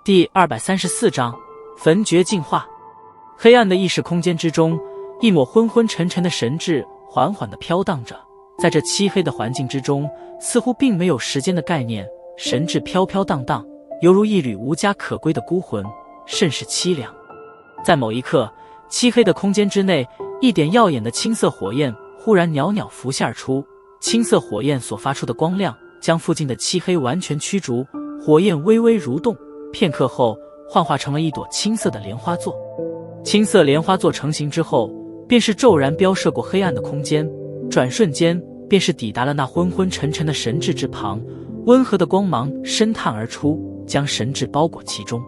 第234章焚诀进化。黑暗的意识空间之中，一抹昏昏沉沉的神智缓缓地飘荡着。在这漆黑的环境之中，似乎并没有时间的概念，神智飘飘荡荡，犹如一缕无家可归的孤魂，甚是凄凉。在某一刻，漆黑的空间之内，一点耀眼的青色火焰忽然袅袅浮现而出。青色火焰所发出的光亮将附近的漆黑完全驱逐，火焰微微蠕动，片刻后幻化成了一朵青色的莲花座。青色莲花座成型之后，便是骤然飙射过黑暗的空间，转瞬间便是抵达了那昏昏沉沉的神智之旁。温和的光芒深探而出，将神智包裹其中。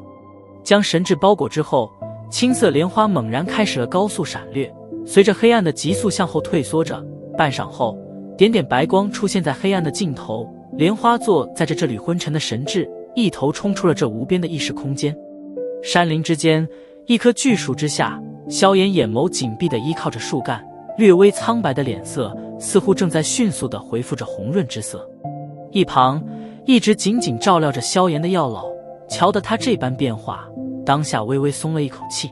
将神智包裹之后，青色莲花猛然开始了高速闪掠，随着黑暗的急速向后退缩着。半晌后，点点白光出现在黑暗的尽头，莲花座载着这缕昏沉的神智，一头冲出了这无边的意识空间。山林之间，一棵巨树之下，萧炎眼眸紧闭地依靠着树干，略微苍白的脸色似乎正在迅速地恢复着红润之色。一旁一直紧紧照料着萧炎的药老瞧得他这般变化，当下微微松了一口气。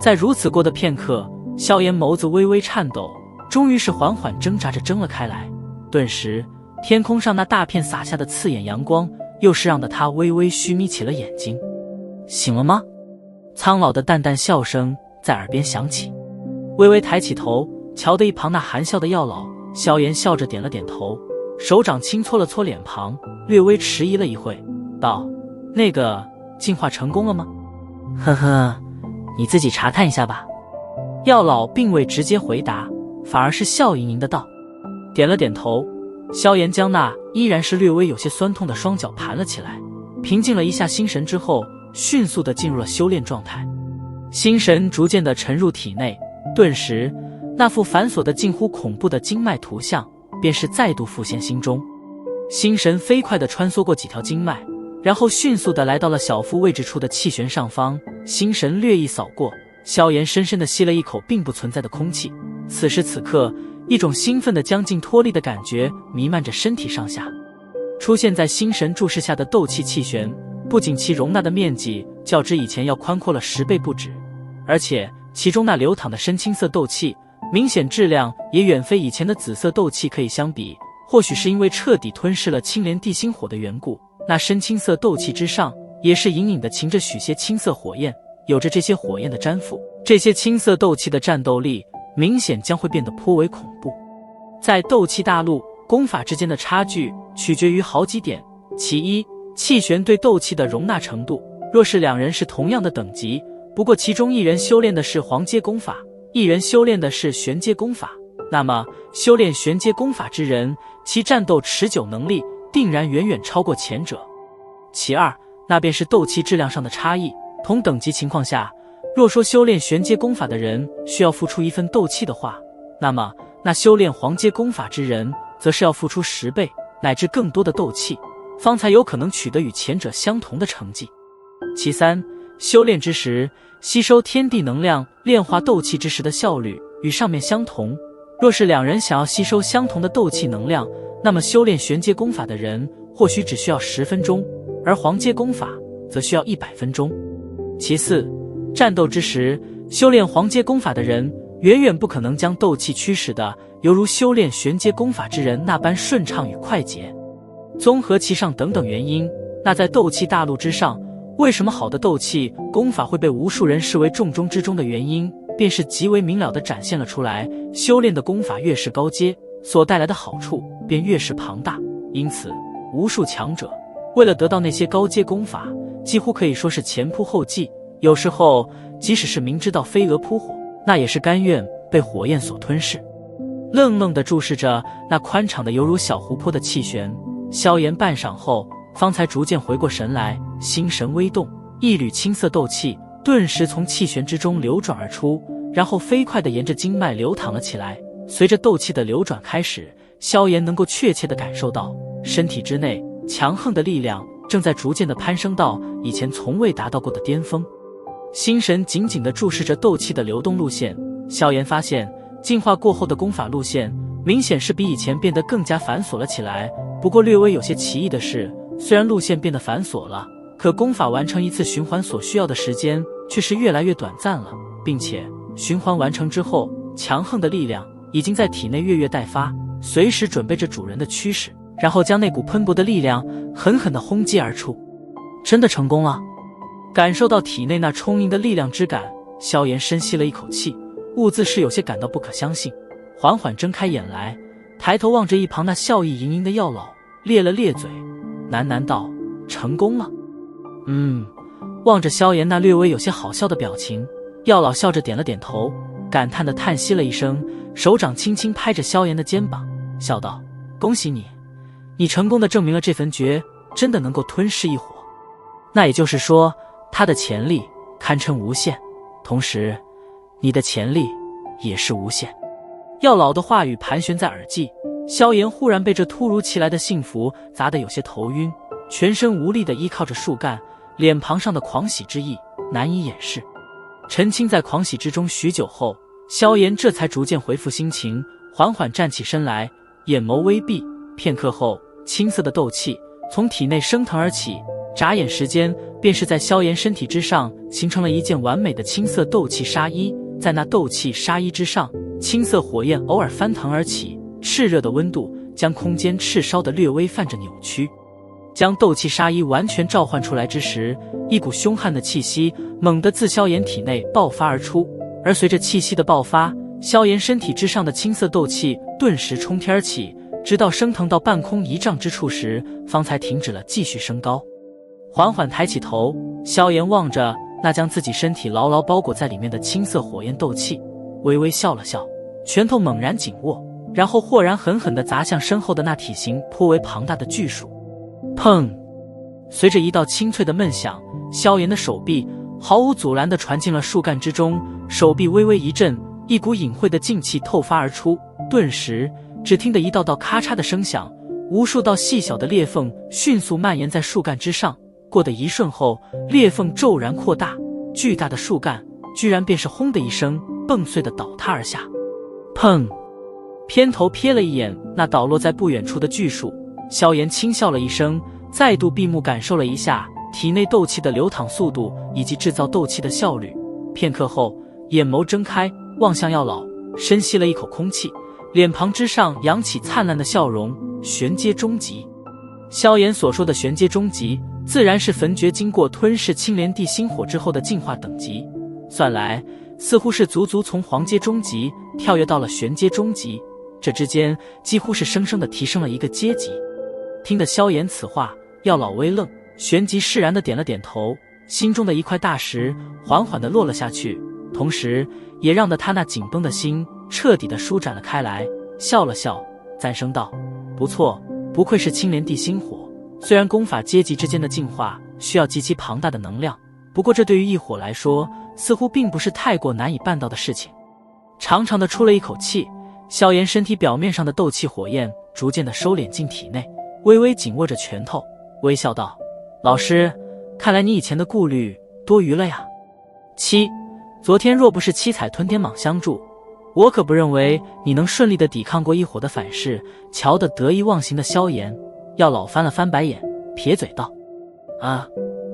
在如此过的片刻，萧炎眸子微微颤抖，终于是缓缓挣扎着睁了开来。顿时天空上那大片洒下的刺眼阳光又是让得他微微虚眯起了眼睛。醒了吗？苍老的淡淡笑声在耳边响起。微微抬起头，瞧得一旁那含笑的药老，萧炎笑着点了点头，手掌轻搓了搓脸庞，略微迟疑了一会，道：那个进化成功了吗？呵呵，你自己查看一下吧。药老并未直接回答，反而是笑盈盈的道。点了点头，萧炎将那依然是略微有些酸痛的双脚盘了起来，平静了一下心神之后，迅速地进入了修炼状态。心神逐渐地沉入体内，顿时那副繁琐的近乎恐怖的经脉图像便是再度浮现心中。心神飞快地穿梭过几条经脉，然后迅速地来到了小腹位置处的气旋上方。心神略一扫过，萧炎深深地吸了一口并不存在的空气。此时此刻，一种兴奋的将近脱力的感觉弥漫着身体上下。出现在心神注视下的斗气气旋，不仅其容纳的面积较之以前要宽阔了10倍不止，而且其中那流淌的深青色斗气，明显质量也远非以前的紫色斗气可以相比。或许是因为彻底吞噬了青莲地心火的缘故，那深青色斗气之上也是隐隐地噙着许些青色火焰，有着这些火焰的粘附，这些青色斗气的战斗力明显将会变得颇为恐怖。在斗气大陆，功法之间的差距取决于好几点。其一，气旋对斗气的容纳程度，若是两人是同样的等级，不过其中一人修炼的是黄阶功法，一人修炼的是玄阶功法，那么修炼玄阶功法之人，其战斗持久能力定然远远超过前者。其二，那便是斗气质量上的差异。同等级情况下，若说修炼玄阶功法的人需要付出1份斗气的话，那么那修炼黄阶功法之人则是要付出10倍乃至更多的斗气，方才有可能取得与前者相同的成绩。其三，修炼之时吸收天地能量炼化斗气之时的效率与上面相同。若是两人想要吸收相同的斗气能量，那么修炼玄阶功法的人或许只需要10分钟，而黄阶功法则需要100分钟。其四，战斗之时，修炼黄阶功法的人远远不可能将斗气驱使的犹如修炼玄阶功法之人那般顺畅与快捷。综合其上等等原因，那在斗气大陆之上，为什么好的斗气功法会被无数人视为重中之重的原因，便是极为明了地展现了出来。修炼的功法越是高阶，所带来的好处便越是庞大。因此，无数强者为了得到那些高阶功法，几乎可以说是前仆后继，有时候即使是明知道飞蛾扑火，那也是甘愿被火焰所吞噬。愣愣地注视着那宽敞的犹如小湖泊的气旋，萧炎半晌后方才逐渐回过神来，心神微动，一缕青色斗气顿时从气旋之中流转而出，然后飞快地沿着经脉流淌了起来。随着斗气的流转开始，萧炎能够确切地感受到身体之内强横的力量正在逐渐地攀升到以前从未达到过的巅峰。心神紧紧地注视着斗气的流动路线，萧炎发现进化过后的功法路线明显是比以前变得更加繁琐了起来。不过略微有些奇异的是，虽然路线变得繁琐了，可功法完成一次循环所需要的时间却是越来越短暂了，并且循环完成之后，强横的力量已经在体内跃跃待发，随时准备着主人的驱使，然后将那股喷薄的力量狠狠地轰击而出。真的成功了！感受到体内那充盈的力量之感，萧炎深吸了一口气，兀自是有些感到不可相信，缓缓睁开眼来，抬头望着一旁那笑意盈盈的药老，咧了咧嘴，喃喃道：“成功了。”望着萧炎那略微有些好笑的表情，药老笑着点了点头，感叹地叹息了一声，手掌轻轻拍着萧炎的肩膀，笑道：“恭喜你，你成功地证明了这焚诀真的能够吞噬异火。那也就是说，它的潜力堪称无限，同时你的潜力也是无限。”药老的话语盘旋在耳际，萧炎忽然被这突如其来的幸福砸得有些头晕，全身无力地依靠着树干，脸庞上的狂喜之意难以掩饰。沉浸在狂喜之中许久后，萧炎这才逐渐恢复心情，缓缓站起身来，眼眸微闭，片刻后，青色的斗气从体内升腾而起，眨眼时间便是在萧炎身体之上形成了一件完美的青色斗气纱衣，在那斗气纱衣之上，青色火焰偶尔翻腾而起，炽热的温度将空间赤烧得略微泛着扭曲。将斗气纱衣完全召唤出来之时，一股凶悍的气息猛地自萧炎体内爆发而出，而随着气息的爆发，萧炎身体之上的青色斗气顿时冲天而起，直到升腾到半空1丈之处时，方才停止了继续升高。缓缓抬起头，萧炎望着那将自己身体牢牢包裹在里面的青色火焰斗气，微微笑了笑，拳头猛然紧握，然后豁然狠狠地砸向身后的那体型颇为庞大的巨树。砰！随着一道清脆的闷响，萧炎的手臂毫无阻拦地传进了树干之中，手臂微微一震，一股隐晦的劲气透发而出，顿时只听得一道道咔嚓的声响，无数道细小的裂缝迅速蔓延在树干之上，过的一瞬后，裂缝骤然扩大，巨大的树干居然便是轰的一声蹦碎的倒塌而下。砰！偏头瞥了一眼那倒落在不远处的巨树，萧炎轻笑了一声，再度闭目感受了一下体内斗气的流淌速度以及制造斗气的效率。片刻后，眼眸睁开，望向药老，深吸了一口空气，脸庞之上扬起灿烂的笑容。玄阶终极。萧炎所说的玄阶终极，自然是焚诀经过吞噬青莲地心火之后的进化等级，算来似乎是足足从黄阶终极跳跃到了玄阶终极，这之间几乎是生生的提升了一个阶级。听得萧炎此话，药老微愣，旋即释然的点了点头，心中的一块大石缓缓地落了下去，同时也让得他那紧绷的心彻底地舒展了开来，笑了笑，赞声道：“不错，不愧是青莲地心火。虽然功法阶级之间的进化需要极其庞大的能量，不过这对于异火来说，似乎并不是太过难以办到的事情。”长长的出了一口气，萧炎身体表面上的斗气火焰逐渐地收敛进体内，微微紧握着拳头，微笑道：“老师，看来你以前的顾虑多余了呀。昨天若不是七彩吞天蟒相助，我可不认为你能顺利地抵抗过异火的反噬。”瞧得得意忘形的萧炎，药老翻了翻白眼，撇嘴道：“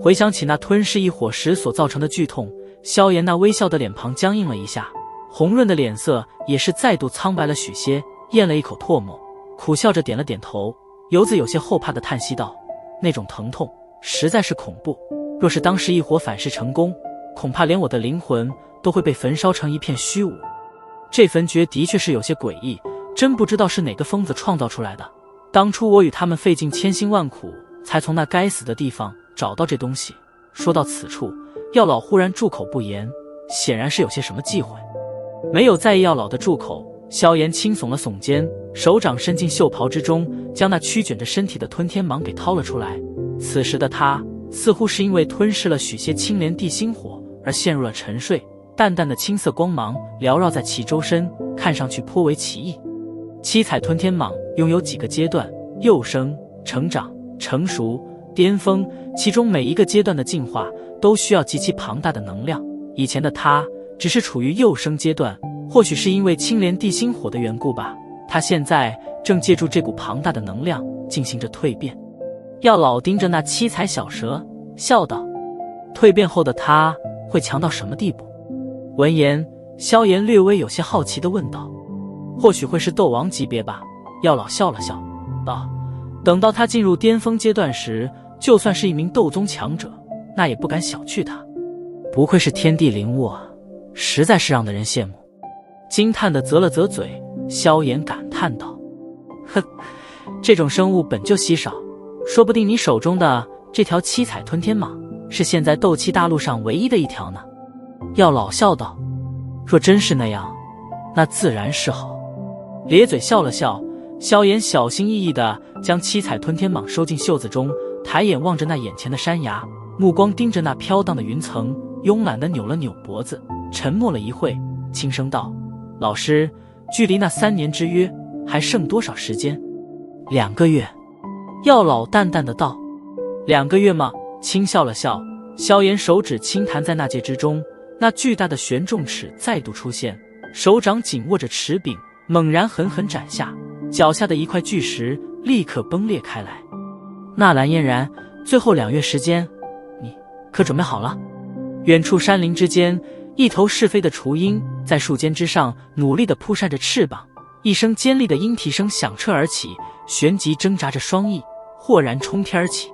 回想起那吞噬异火时所造成的剧痛，萧炎那微笑的脸庞僵硬了一下，红润的脸色也是再度苍白了许些，咽了一口唾沫，苦笑着点了点头，游子有些后怕的叹息道：“那种疼痛实在是恐怖，若是当时异火反噬成功，恐怕连我的灵魂都会被焚烧成一片虚无。这焚诀的确是有些诡异，真不知道是哪个疯子创造出来的。当初我与他们费尽千辛万苦，才从那该死的地方找到这东西。”说到此处，药老忽然住口不言，显然是有些什么忌讳。没有在意药老的住口，萧炎轻耸了耸肩，手掌伸进袖袍之中，将那曲卷着身体的吞天蟒给掏了出来。此时的他似乎是因为吞噬了许些青莲地心火而陷入了沉睡，淡淡的青色光芒缭绕在其周身，看上去颇为奇异。七彩吞天蟒拥有几个阶段：幼生、成长、成熟、巅峰，其中每一个阶段的进化都需要极其庞大的能量。以前的他只是处于幼生阶段，或许是因为青莲地心火的缘故吧，他现在正借助这股庞大的能量进行着蜕变。药老盯着那七彩小蛇，笑道：“蜕变后的他会强到什么地步？”闻言，萧炎略微有些好奇地问道：“或许会是斗王级别吧。”药老笑了笑，道：“等到他进入巅峰阶段时，就算是一名斗宗强者，那也不敢小觑他。不愧是天地灵物啊，实在是让得人羡慕。”惊叹地啧了啧嘴，萧炎感叹道：“哼，这种生物本就稀少，说不定你手中的这条七彩吞天蟒是现在斗气大陆上唯一的一条呢。”药老笑道：“若真是那样，那自然是好。”咧嘴笑了笑，萧炎小心翼翼地将七彩吞天蟒收进袖子中，抬眼望着那眼前的山崖，目光盯着那飘荡的云层，慵懒地扭了扭脖子，沉默了一会，轻声道：“老师，距离那3年之约还剩多少时间？”2个月。药老淡淡的道。2个月吗？轻笑了笑，萧炎手指轻弹在那戒之中，那巨大的玄重尺再度出现，手掌紧握着尺柄，猛然狠狠斩下，脚下的一块巨石立刻崩裂开来。纳兰嫣然，最后2月时间，你可准备好了？远处山林之间，一头是飞的雏鹰在树尖之上努力地扑扇着翅膀，一声尖利的鹰啼声响彻而起，旋即挣扎着双翼，豁然冲天而起。